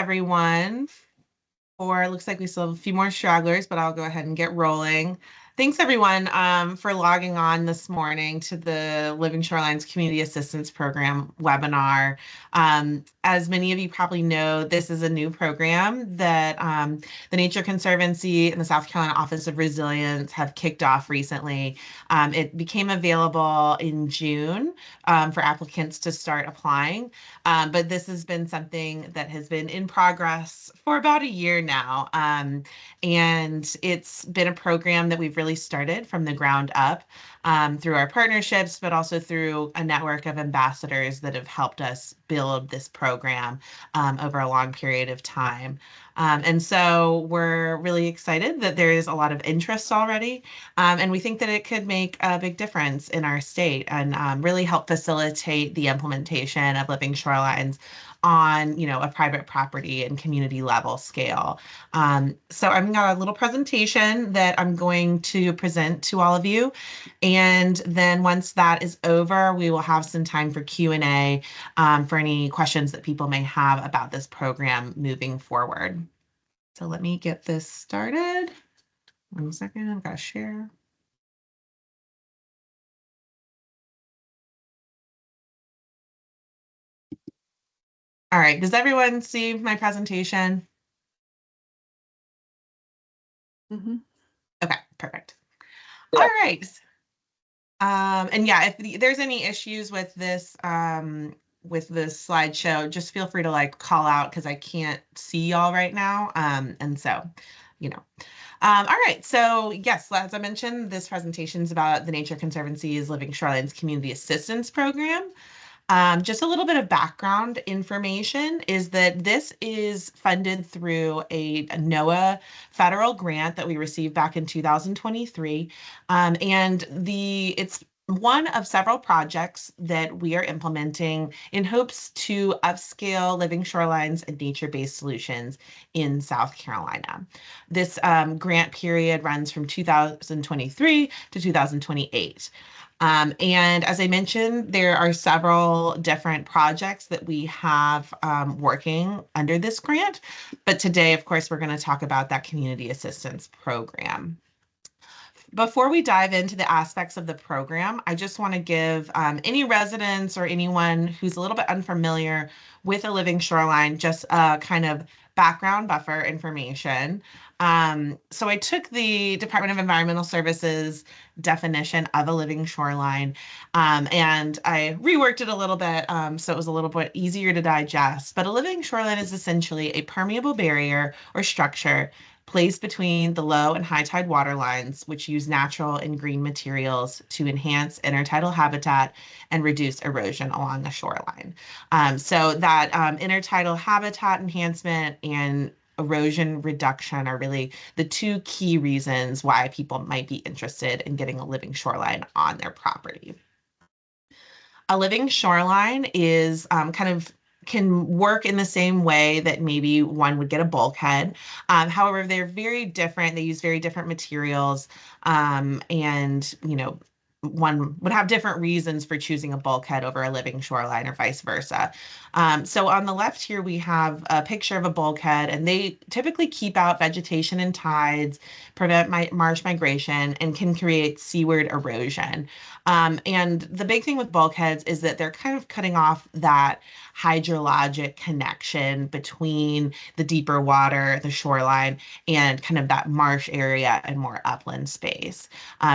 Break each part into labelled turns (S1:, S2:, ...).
S1: everyone. It looks like we still have a few more stragglers, but I'll go ahead and get rolling. Thanks everyone for logging on this morning to the Living Shorelines Community Assistance Program webinar. As many of you probably know, this is a new program that the Nature Conservancy and the South Carolina Office of Resilience have kicked off recently. It became available in June for applicants to start applying, but this has been something that has been in progress for about a year now. And it's been a program that we've really started from the ground up through our partnerships, but also through a network of ambassadors that have helped us build this program over a long period of time. And so we're really excited that there is a lot of interest already. And we think that it could make a big difference in our state and really help facilitate the implementation of living shorelines on, a private property and community level scale. So I've got a little presentation that I'm going to present to all of you. And then once that is over, we will have some time for Q&A for any questions that people may have about this program moving forward. So let me get this started. 1 second, I've got to share. All right, does everyone see my presentation? Okay, perfect. Yeah. All right. And yeah, if there's any issues with this slideshow, just feel free to call out because I can't see y'all right now. And so, all right, so yes, as I mentioned, this presentation is about the Nature Conservancy's Living Shorelines Community Assistance Program. Just a little bit of background information is that this is funded through a NOAA federal grant that we received back in 2023. And it's one of several projects that we are implementing in hopes to upscale living shorelines and nature-based solutions in South Carolina. This grant period runs from 2023 to 2028. And as I mentioned, there are several different projects that we have working under this grant. But today, of course, we're going to talk about that community assistance program. Before we dive into the aspects of the program, I just want to give any residents or anyone who's a little bit unfamiliar with a living shoreline just a kind of background buffer information. So I took the Department of Environmental Services definition of a living shoreline and I reworked it a little bit so it was a little bit easier to digest. But a living shoreline is essentially a permeable barrier or structure placed between the low and high tide water lines, which use natural and green materials to enhance intertidal habitat and reduce erosion along the shoreline. So that intertidal habitat enhancement and erosion reduction are really the two key reasons why people might be interested in getting a living shoreline on their property. A living shoreline is can work in the same way that maybe one would get a bulkhead. However, they're very different. They use very different materials and, one would have different reasons for choosing a bulkhead over a living shoreline or vice versa. So on the left here, we have a picture of a bulkhead, and they typically keep out vegetation and tides, prevent marsh migration, and can create seaward erosion. And the big thing with bulkheads is that they're kind of cutting off that hydrologic connection between the deeper water, the shoreline, and kind of that marsh area and more upland space.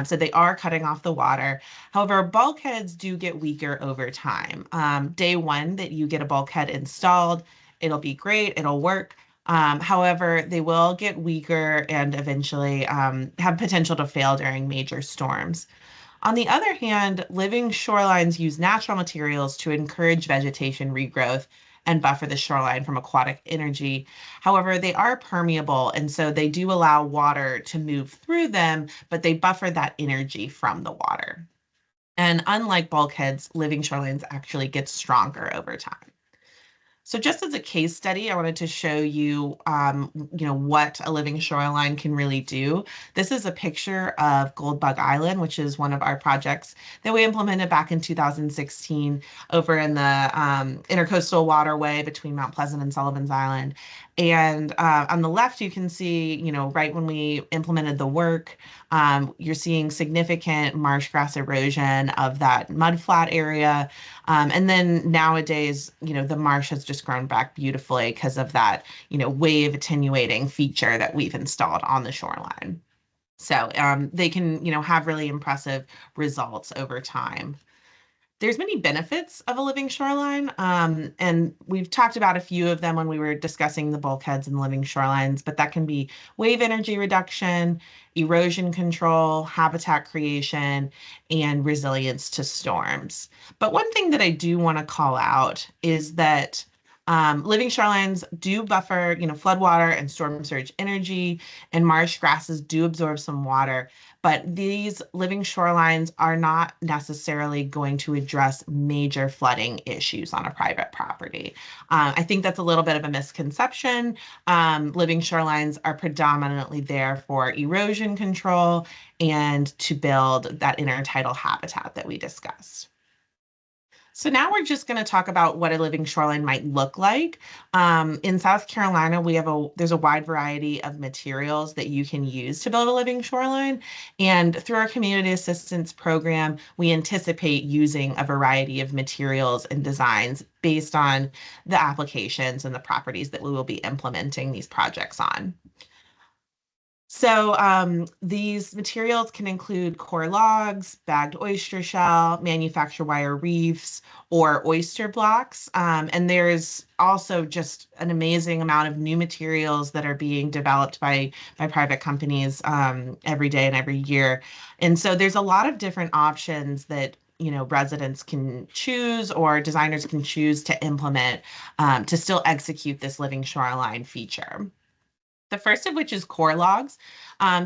S1: So they are cutting off the water. However, bulkheads do get weaker over time. Day one that you get a bulkhead installed, it'll be great, it'll work. However, they will get weaker and eventually have potential to fail during major storms. On the other hand, living shorelines use natural materials to encourage vegetation regrowth and buffer the shoreline from aquatic energy. However, they are permeable, and so they do allow water to move through them, but they buffer that energy from the water. And unlike bulkheads, living shorelines actually get stronger over time. So just as a case study, I wanted to show you, what a living shoreline can really do. This is a picture of Goldbug Island, which is one of our projects that we implemented back in 2016 over in the intercoastal waterway between Mount Pleasant and Sullivan's Island. And on the left, you can see, right when we implemented the work, you're seeing significant marsh grass erosion of that mudflat area. And then nowadays, the marsh has just grown back beautifully because of that, wave attenuating feature that we've installed on the shoreline. So they can, have really impressive results over time. There's many benefits of a living shoreline, and we've talked about a few of them when we were discussing the bulkheads and living shorelines, but that can be wave energy reduction, erosion control, habitat creation, and resilience to storms. But one thing that I do want to call out is that living shorelines do buffer, floodwater and storm surge energy, and marsh grasses do absorb some water. But these living shorelines are not necessarily going to address major flooding issues on a private property. I think that's a little bit of a misconception. Living shorelines are predominantly there for erosion control and to build that intertidal habitat that we discussed. So now we're just going to talk about what a living shoreline might look like. In South Carolina, there's a wide variety of materials that you can use to build a living shoreline. And through our community assistance program, we anticipate using a variety of materials and designs based on the applications and the properties that we will be implementing these projects on. So these materials can include core logs, bagged oyster shell, manufactured wire reefs, or oyster blocks. And there's also just an amazing amount of new materials that are being developed by private companies every day and every year. And so there's a lot of different options that residents can choose or designers can choose to implement to still execute this living shoreline feature. The first of which is core logs.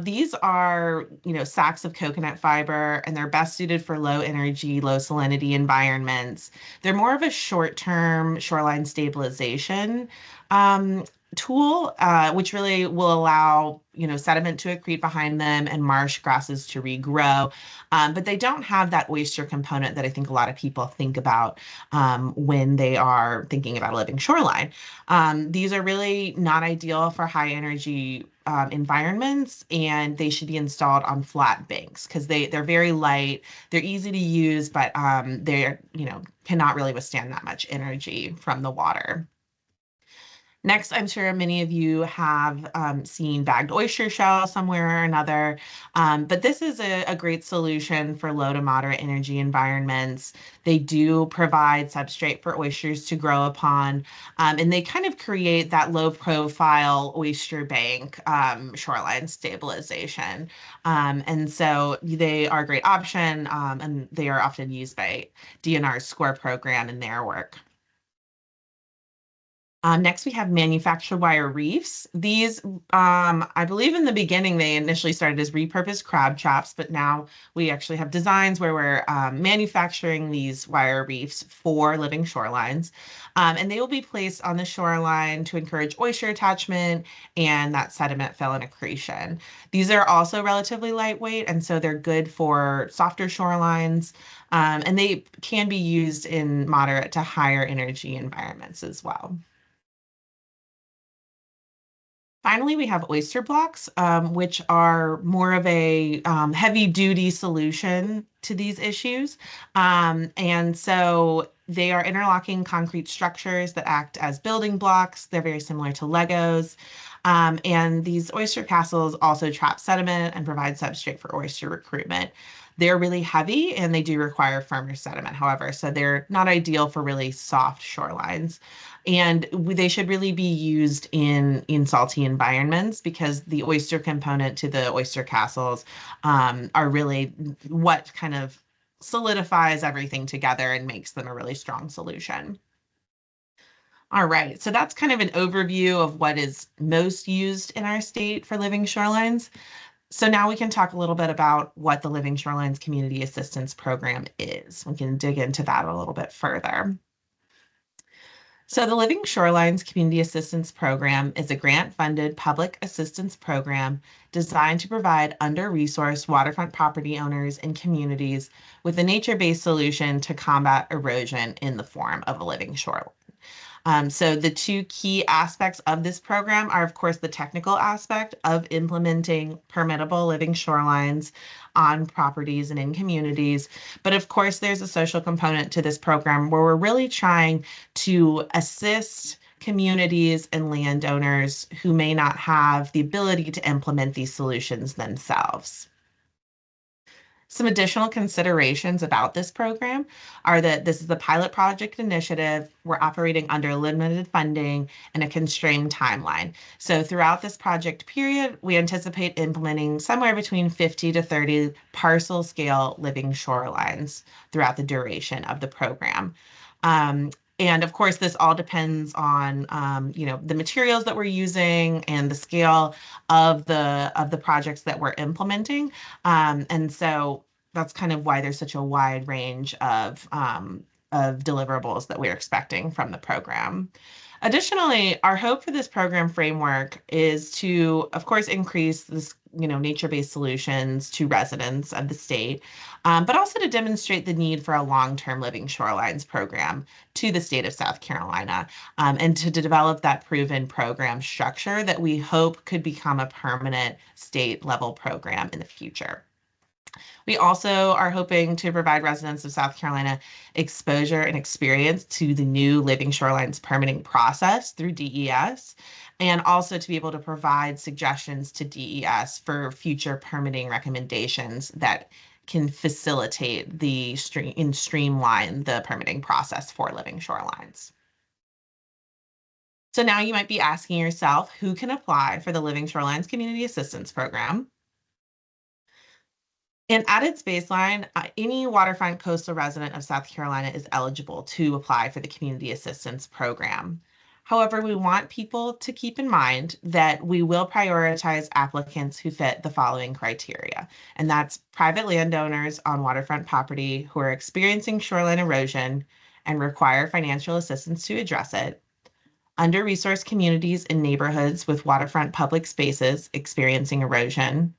S1: These are, sacks of coconut fiber, and they're best suited for low energy, low salinity environments. They're more of a short-term shoreline stabilization tool, which really will allow, sediment to accrete behind them and marsh grasses to regrow. But they don't have that oyster component that I think a lot of people think about when they are thinking about a living shoreline. These are really not ideal for high energy environments, and they should be installed on flat banks because they're very light, they're easy to use, but they're, cannot really withstand that much energy from the water. Next, I'm sure many of you have seen bagged oyster shell somewhere or another, but this is a great solution for low to moderate energy environments. They do provide substrate for oysters to grow upon, and they kind of create that low profile oyster bank shoreline stabilization. And so they are a great option, and they are often used by DNR's SCORE program in their work. Next, we have manufactured wire reefs. These, I believe in the beginning, they initially started as repurposed crab traps, but now we actually have designs where we're manufacturing these wire reefs for living shorelines. And they will be placed on the shoreline to encourage oyster attachment and that sediment fill and accretion. These are also relatively lightweight, and so they're good for softer shorelines, and they can be used in moderate to higher energy environments as well. Finally, we have oyster blocks, which are more of a heavy duty solution to these issues. And so they are interlocking concrete structures that act as building blocks. They're very similar to Legos. And these oyster castles also trap sediment and provide substrate for oyster recruitment. They're really heavy and they do require firmer sediment, however, so they're not ideal for really soft shorelines. And they should really be used in salty environments because the oyster component to the oyster castles are really what kind of solidifies everything together and makes them a really strong solution. All right, so that's kind of an overview of what is most used in our state for living shorelines. So now we can talk a little bit about what the Living Shorelines Community Assistance Program is. We can dig into that a little bit further. So the Living Shorelines Community Assistance Program is a grant-funded public assistance program designed to provide under-resourced waterfront property owners and communities with a nature-based solution to combat erosion in the form of a living shoreline. So the two key aspects of this program are, of course, the technical aspect of implementing permittable living shorelines on properties and in communities. But of course, there's a social component to this program where we're really trying to assist communities and landowners who may not have the ability to implement these solutions themselves. Some additional considerations about this program are that this is a pilot project initiative. We're operating under limited funding and a constrained timeline. So throughout this project period, we anticipate implementing somewhere between 50 to 30 parcel scale living shorelines throughout the duration of the program. And of course, this all depends on the materials that we're using and the scale of the projects that we're implementing. And so that's kind of why there's such a wide range of deliverables that we're expecting from the program. Additionally, our hope for this program framework is to, of course, increase this, nature-based solutions to residents of the state, but also to demonstrate the need for a long-term living shorelines program to the state of South Carolina, and to develop that proven program structure that we hope could become a permanent state-level program in the future. We also are hoping to provide residents of South Carolina exposure and experience to the new Living Shorelines permitting process through DES, and also to be able to provide suggestions to DES for future permitting recommendations that can facilitate and streamline the permitting process for living shorelines. So now you might be asking yourself, who can apply for the Living Shorelines Community Assistance Program? And at its baseline, any waterfront coastal resident of South Carolina is eligible to apply for the Community Assistance Program. However, we want people to keep in mind that we will prioritize applicants who fit the following criteria, and that's private landowners on waterfront property who are experiencing shoreline erosion and require financial assistance to address it, under-resourced communities in neighborhoods with waterfront public spaces experiencing erosion,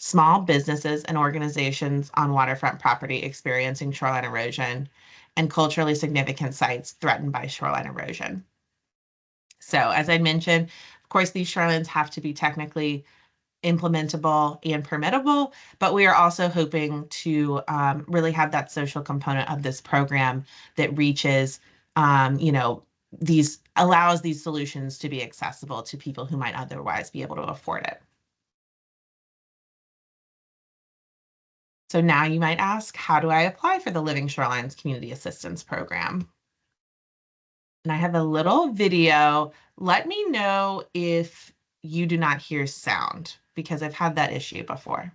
S1: small businesses and organizations on waterfront property experiencing shoreline erosion, and culturally significant sites threatened by shoreline erosion. So as I mentioned, of course, these shorelines have to be technically implementable and permittable, but we are also hoping to really have that social component of this program that reaches, allows these solutions to be accessible to people who might otherwise be able to afford it. So now you might ask, how do I apply for the Living Shorelines Community Assistance Program? And I have a little video. Let me know if you do not hear sound, because I've had that issue before.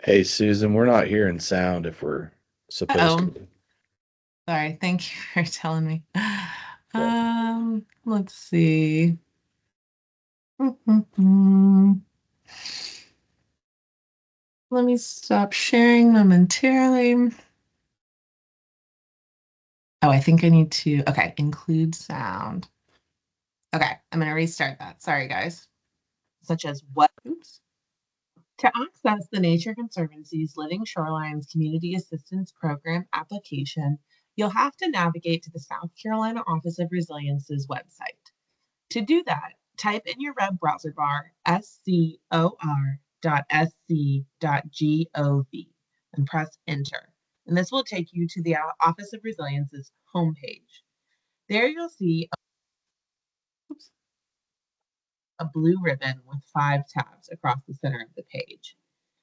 S2: Hey, Susan, we're not hearing sound if we're supposed
S1: Uh-oh.
S2: to.
S1: Sorry, thank you for telling me.
S2: Welcome.
S1: Let's see. Mhm. Let me stop sharing momentarily. Oh, I think I need to, okay, include sound. Okay, I'm gonna restart that. Sorry, guys. Such as what? Oops. To access the Nature Conservancy's Living Shorelines Community Assistance Program application, you'll have to navigate to the South Carolina Office of Resilience's website. To do that, type in your web browser bar scor.sc.gov and press enter. And this will take you to the Office of Resilience's homepage. There you'll see a blue ribbon with 5 tabs across the center of the page.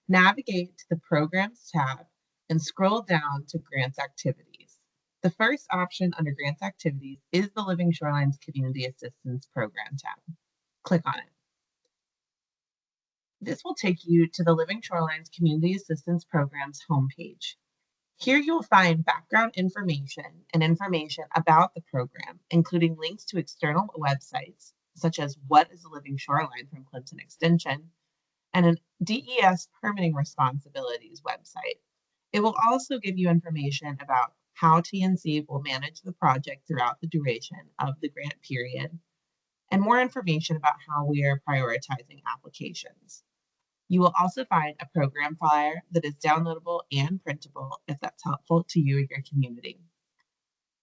S1: Navigate to the Programs tab and scroll down to Grants Activities. The first option under Grants Activities is the Living Shorelines Community Assistance Program tab. Click on it. This will take you to the Living Shorelines Community Assistance Program's homepage. Here you'll find background information and information about the program, including links to external websites, such as What is a Living Shoreline from Clemson Extension, and a DES Permitting Responsibilities website. It will also give you information about how TNC will manage the project throughout the duration of the grant period, and more information about how we are prioritizing applications. You will also find a program flyer that is downloadable and printable if that's helpful to you or your community.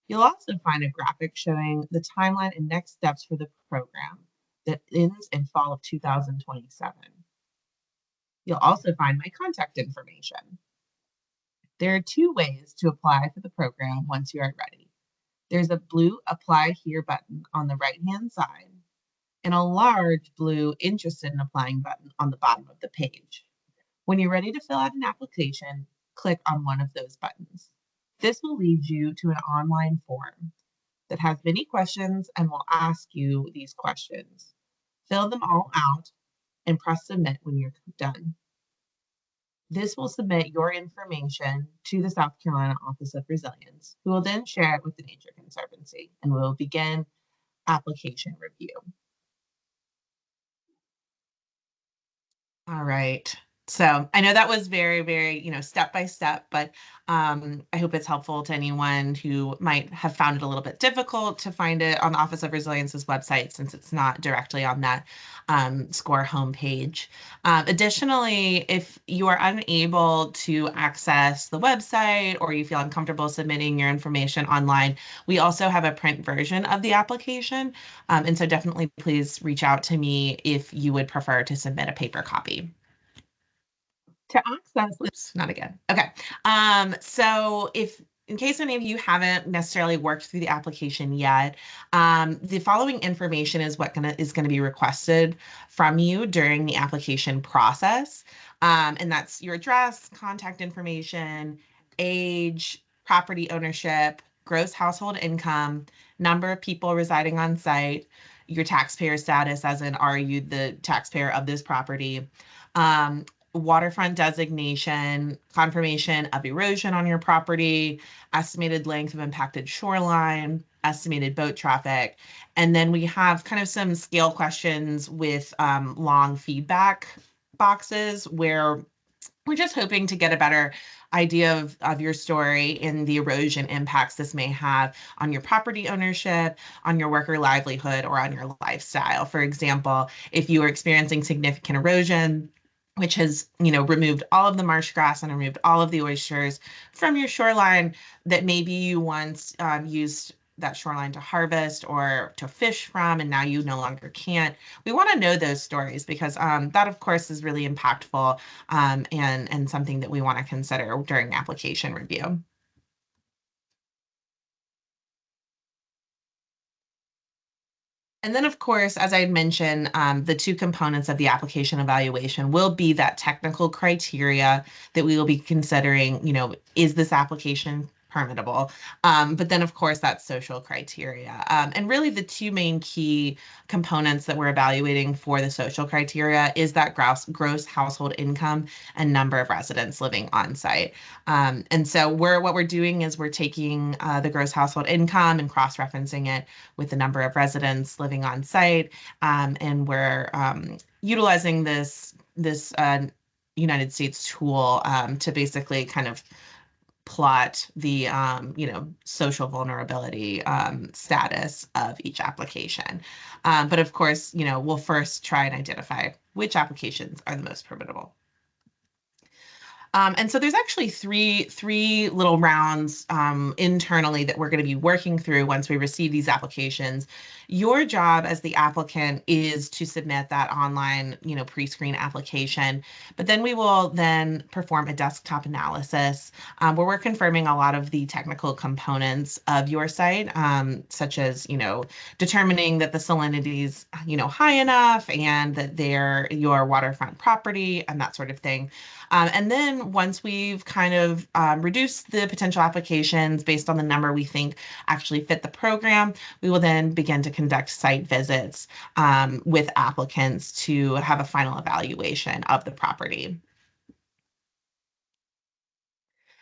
S1: You'll also find a graphic showing the timeline and next steps for the program that ends in fall of 2027. You'll also find my contact information. There are 2 ways to apply for the program once you are ready. There's a blue Apply Here button on the right-hand side and a large blue Interested in Applying button on the bottom of the page. When you're ready to fill out an application, click on one of those buttons. This will lead you to an online form that has many questions and will ask you these questions. Fill them all out and press Submit when you're done. This will submit your information to the South Carolina Office of Resilience, who will then share it with the Nature Conservancy, and we will begin application review. All right. So I know that was very, very, step by step, but I hope it's helpful to anyone who might have found it a little bit difficult to find it on the Office of Resilience's website since it's not directly on that SCORE homepage. Additionally, if you are unable to access the website or you feel uncomfortable submitting your information online, we also have a print version of the application. And so definitely please reach out to me if you would prefer to submit a paper copy. To access, oops, not again. Okay. So if in case any of you haven't necessarily worked through the application yet, the following information is what is gonna be requested from you during the application process. And that's your address, contact information, age, property ownership, gross household income, number of people residing on site, your taxpayer status, as in are you the taxpayer of this property, waterfront designation, confirmation of erosion on your property, estimated length of impacted shoreline, estimated boat traffic. And then we have kind of some scale questions with long feedback boxes where we're just hoping to get a better idea of your story and the erosion impacts this may have on your property ownership, on your worker livelihood, or on your lifestyle. For example, if you are experiencing significant erosion, which has, removed all of the marsh grass and removed all of the oysters from your shoreline that maybe you once used that shoreline to harvest or to fish from, and now you no longer can't. We want to know those stories because that, of course, is really impactful and something that we want to consider during application review. And then, of course, as I mentioned, the 2 components of the application evaluation will be that technical criteria that we will be considering, is this application permittable? But then, of course, that social criteria. And really the 2 main key components that we're evaluating for the social criteria is that gross household income and number of residents living on site. And so what we're doing is we're taking the gross household income and cross-referencing it with the number of residents living on site, and we're utilizing this United States tool to basically kind of plot the social vulnerability status of each application. But of course, we'll first try and identify which applications are the most permittable. And so there's actually three little rounds internally that we're going to be working through once we receive these applications. Your job as the applicant is to submit that online, pre-screen application, but then we will then perform a desktop analysis where we're confirming a lot of the technical components of your site, such as, determining that the salinity is, high enough and that they're your waterfront property and that sort of thing. And then once we've kind of reduced the potential applications based on the number we think actually fit the program, we will then begin to conduct site visits with applicants to have a final evaluation of the property.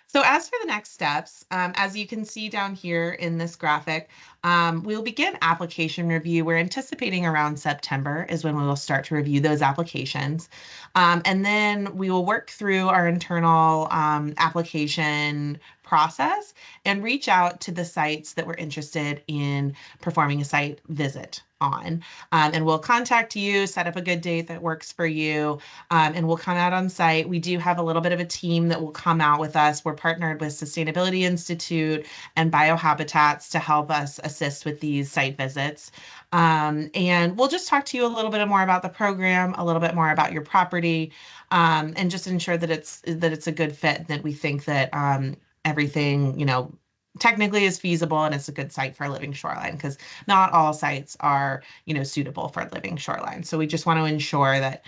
S1: So as for the next steps, as you can see down here in this graphic, we'll begin application review. We're anticipating around September is when we will start to review those applications. And then we will work through our internal application process and reach out to the sites that we're interested in performing a site visit on. And we'll contact you, set up a good date that works for you, and we'll come out on site. We do have a little bit of a team that will come out with us. We're partnered with Sustainability Institute and Biohabitats to help us assist with these site visits. And we'll just talk to you a little bit more about the program, a little bit more about your property, and just ensure that it's a good fit, that we think that everything, technically is feasible and it's a good site for a living shoreline, because not all sites are, suitable for a living shoreline. So we just want to ensure that,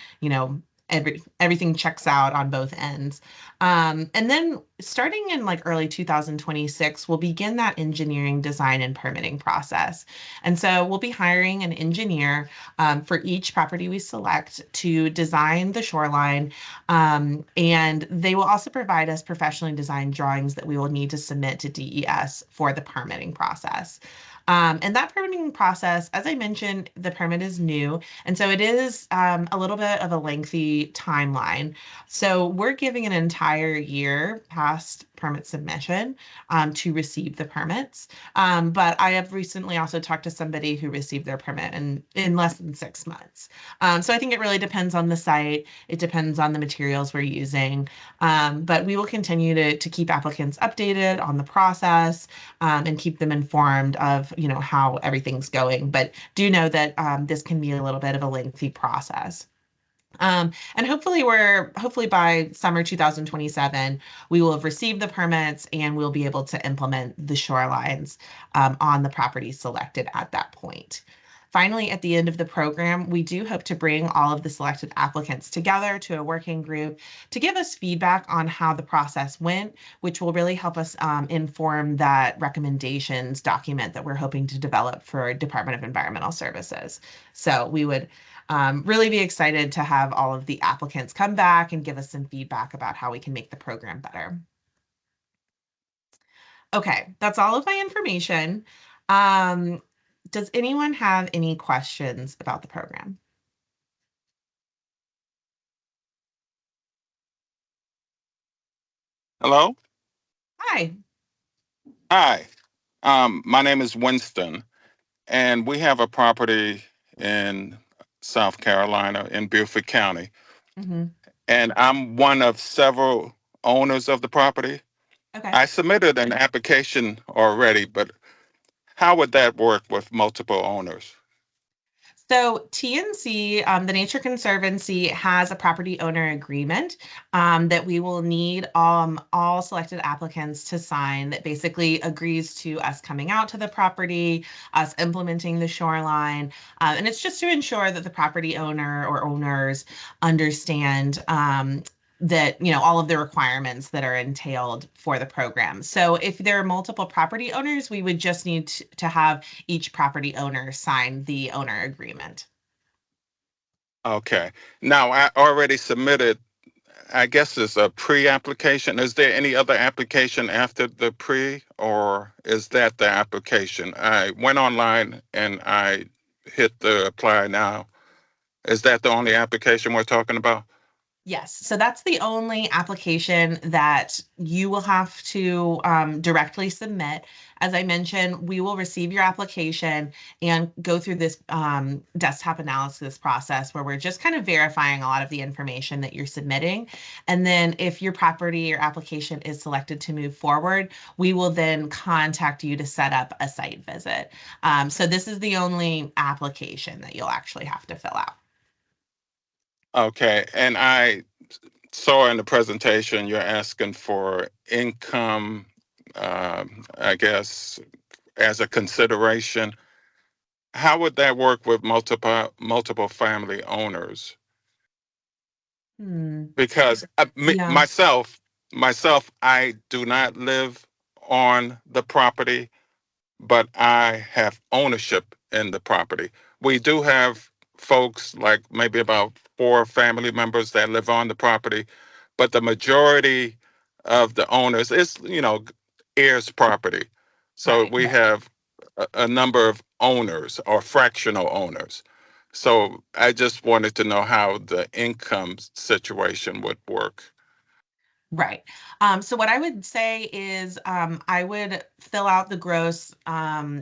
S1: everything checks out on both ends. And then starting in like early 2026, we'll begin that engineering, design, and permitting process. And so we'll be hiring an engineer for each property we select to design the shoreline. And they will also provide us professionally designed drawings that we will need to submit to DES for the permitting process. And that permitting process, as I mentioned, the permit is new. And so it is a little bit of a lengthy timeline. So we're giving an entire year past permit submission to receive the permits. But I have recently also talked to somebody who received their permit in less than 6 months. So I think it really depends on the site. It depends on the materials we're using. But we will continue to keep applicants updated on the process and keep them informed of, how everything's going. But do know that this can be a little bit of a lengthy process. And hopefully by summer 2027, we will have received the permits and we'll be able to implement the shorelines on the property selected at that point. Finally, at the end of the program, we do hope to bring all of the selected applicants together to a working group to give us feedback on how the process went, which will really help us inform that recommendations document that we're hoping to develop for Department of Environmental Services. So we would really be excited to have all of the applicants come back and give us some feedback about how we can make the program better. Okay, that's all of my information. Does anyone have any questions about the program?
S3: Hello.
S1: Hi.
S3: Hi. My name is Winston, and we have a property in South Carolina in Beaufort County,
S1: Hmm.
S3: and I'm one of several owners of the property.
S1: Okay.
S3: I submitted an application already, but how would that work with multiple owners?
S1: So TNC, the Nature Conservancy, has a property owner agreement that we will need all selected applicants to sign, that basically agrees to us coming out to the property, us implementing the shoreline. And it's just to ensure that the property owner or owners understand that, all of the requirements that are entailed for the program. So if there are multiple property owners, we would just need to have each property owner sign the owner agreement.
S3: Okay. Now, I already submitted, I guess it's a pre-application. Is there any other application after the pre, or is that the application? I went online and I hit the apply now. Is that the only application we're talking about?
S1: Yes, so that's the only application that you will have to directly submit. As I mentioned, we will receive your application and go through this desktop analysis process where we're just kind of verifying a lot of the information that you're submitting. And then if your property or application is selected to move forward, we will then contact you to set up a site visit. So this is the only application that you'll actually have to fill out.
S3: Okay, and I saw in the presentation you're asking for income, I guess, as a consideration. How would that work with multiple family owners?
S1: Hmm.
S3: Because
S1: Yeah.
S3: myself, I do not live on the property, but I have ownership in the property. We do have folks like maybe about four family members that live on the property, but the majority of the owners is, heirs property. So
S1: Right.
S3: we have a number of owners or fractional owners. So I just wanted to know how the income situation would work.
S1: Right. So what I would say is I would fill out the gross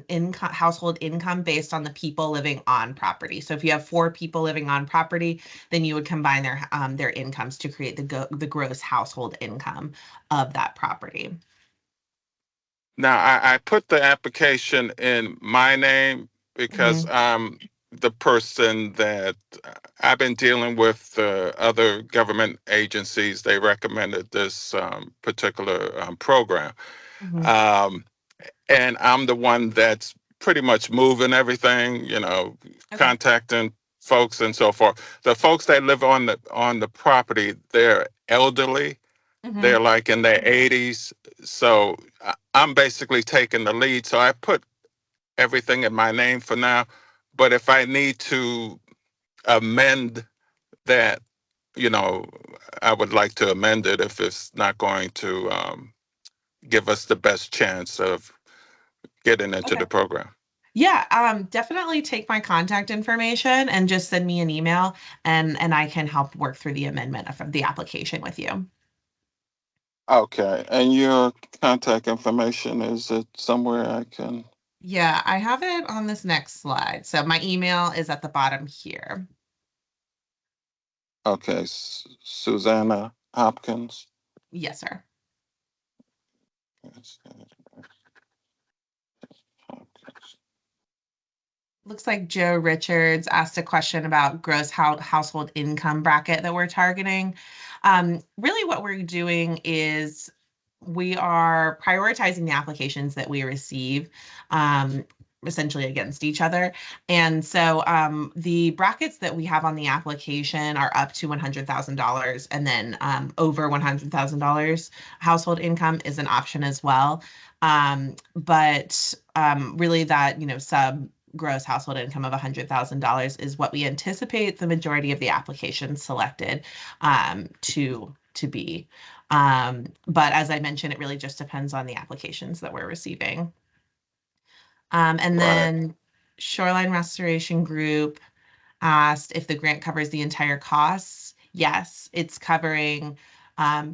S1: income, household income based on the people living on property. So if you have four people living on property, then you would combine their incomes to create the gross household income of that property.
S3: Now, I put the application in my name because
S1: Hmm.
S3: I'm the person that I've been dealing with other government agencies. They recommended this particular program.
S1: Hmm.
S3: Um, and I'm the one that's pretty much moving everything,
S1: Okay.
S3: contacting folks and so forth. The folks that live on the property, they're elderly. They're
S1: Hmm.
S3: like in their 80s. So I'm basically taking the lead. So I put everything in my name for now. But if I need to amend that, you know, I would like to amend it if it's not going to give us the best chance of getting into
S1: Okay.
S3: the program.
S1: Yeah, definitely take my contact information and just send me an email and I can help work through the amendment of the application with you.
S3: Okay. And your contact information, is it somewhere I can?
S1: Yeah, I have it on this next slide. So my email is at the bottom here.
S3: Okay. Susanna Hopkins.
S1: Yes, sir.
S3: Yes, Hopkins.
S1: Looks like Joe Richards asked a question about gross household income bracket that we're targeting. Really, what we're doing is we are prioritizing the applications that we receive, um, essentially against each other. And so the brackets that we have on the application are up to $100,000, and then over $100,000 household income is an option as well. But really, that sub gross household income of $100,000 is what we anticipate the majority of the applications selected to be. But as I mentioned, it really just depends on the applications that we're receiving. And
S3: Right.
S1: then Shoreline Restoration Group asked if the grant covers the entire costs. Yes, it's covering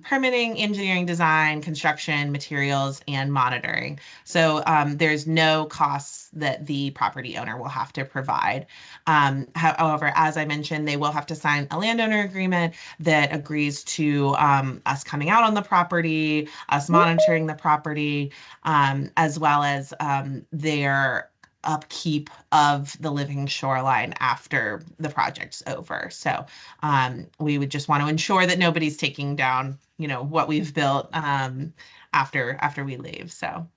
S1: permitting, engineering design, construction, materials, and monitoring. So there's no costs that the property owner will have to provide. However, as I mentioned, they will have to sign a landowner agreement that agrees to us coming out on the property, us monitoring the property, as well as their upkeep of the living shoreline after the project's over. So we would just want to ensure that nobody's taking down, what we've built after we leave. So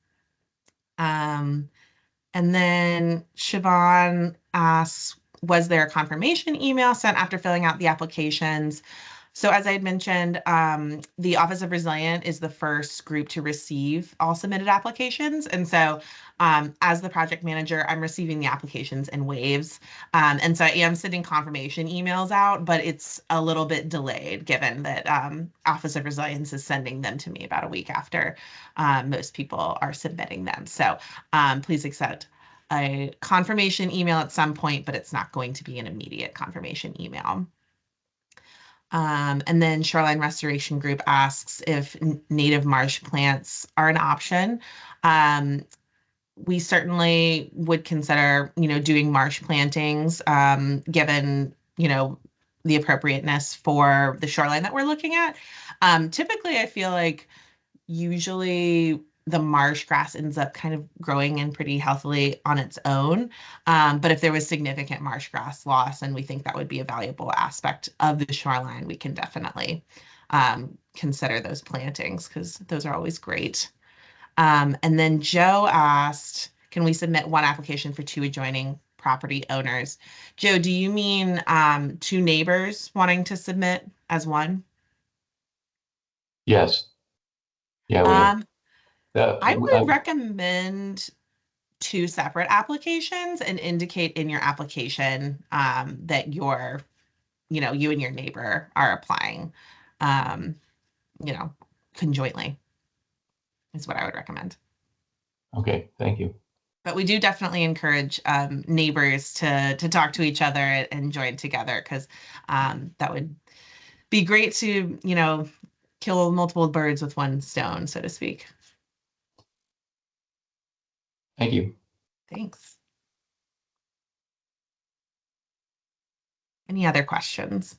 S1: um, and then Siobhan asks, was there a confirmation email sent after filling out the applications? So as I had mentioned, the Office of Resilient is the first group to receive all submitted applications. And so as the project manager, I'm receiving the applications in waves. And so I am sending confirmation emails out, but it's a little bit delayed given that Office of Resilience is sending them to me about a week after most people are submitting them. So please accept a confirmation email at some point, but it's not going to be an immediate confirmation email. And then Shoreline Restoration Group asks if native marsh plants are an option. We certainly would consider, doing marsh plantings, given, the appropriateness for the shoreline that we're looking at. Typically, I feel like usually the marsh grass ends up kind of growing in pretty healthily on its own. But if there was significant marsh grass loss and we think that would be a valuable aspect of the shoreline, we can definitely consider those plantings because those are always great. And then Joe asked, can we submit one application for two adjoining property owners? Joe, do you mean two neighbors wanting to submit as one?
S4: Yes. Yeah, we have
S1: Um,
S4: that.
S1: I would recommend two separate applications and indicate in your application that you and your neighbor are applying, um, you know, conjointly is what I would recommend.
S4: Okay, thank you.
S1: But we do definitely encourage neighbors to talk to each other and join together because that would be great to, kill multiple birds with one stone, so to speak.
S4: Thank you.
S1: Thanks. Any other questions?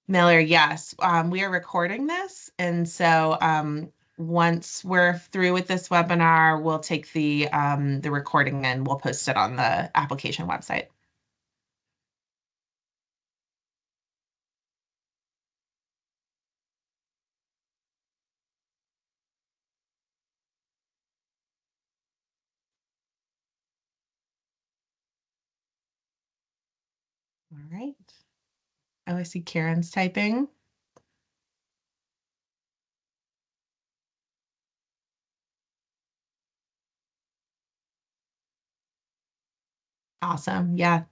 S1: Miller, yes. We are recording this. And so once we're through with this webinar, we'll take the recording and we'll post it on the application website. All right. Oh, I see Karen's typing. Awesome. Yeah.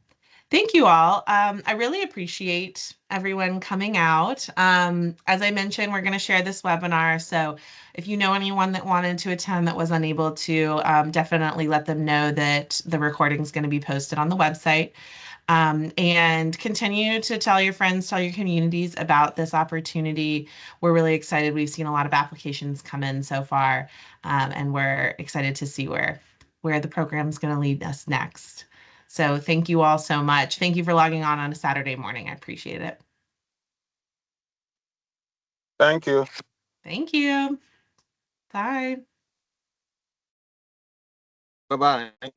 S1: Thank you all. I really appreciate everyone coming out. As I mentioned, we're going to share this webinar. So if you know anyone that wanted to attend that was unable to, definitely let them know that the recording is going to be posted on the website. And continue to tell your friends, tell your communities about this opportunity. We're really excited. We've seen a lot of applications come in so far, and we're excited to see where the program is going to lead us next. So thank you all so much. Thank you for logging on a Saturday morning. I appreciate it.
S3: Thank you.
S1: Thank you. Bye.
S3: Bye-bye.